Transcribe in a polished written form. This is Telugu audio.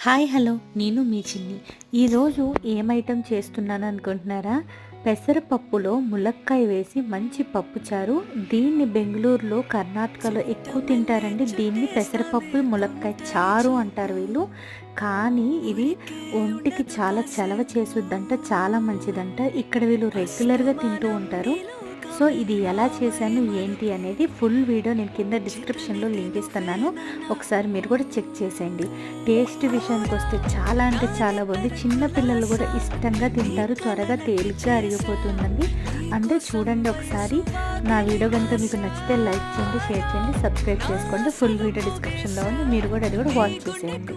హాయ్ హలో నేను మీ చిన్ని. ఈరోజు ఏం ఐటెం చేస్తున్నాను అనుకుంటున్నారా? పెసరపప్పులో ములక్కాయ వేసి మంచి పప్పుచారు. దీన్ని బెంగళూరులో కర్ణాటకలో ఎక్కువ తింటారండి. దీన్ని పెసరపప్పు ములక్కాయ చారు అంటారు వీళ్ళు. కానీ ఇది ఒంటికి చాలా చలవ చేసుద్దంట, చాలా మంచిదంట. ఇక్కడ వీళ్ళు రెగ్యులర్గా తింటూ ఉంటారు. సో ఇది ఎలా చేశాను ఏంటి అనేది ఫుల్ వీడియో నేను కింద డిస్క్రిప్షన్లో లింక్ ఇస్తున్నాను. ఒకసారి మీరు కూడా చెక్ చేసేయండి. టేస్ట్ విషయానికి వస్తే చాలా అంటే చాలా బాగుంది. చిన్నపిల్లలు కూడా ఇష్టంగా తింటారు, త్వరగా తేలిగ్గా అరిగిపోతుందండి. అందరూ చూడండి ఒకసారి. నా వీడియో కనుక మీకు నచ్చితే లైక్ చేయండి, షేర్ చేయండి, సబ్స్క్రైబ్ చేసుకోండి. ఫుల్ వీడియో డిస్క్రిప్షన్లో ఉంది, మీరు కూడా అది కూడా వాచ్ చేసేయండి.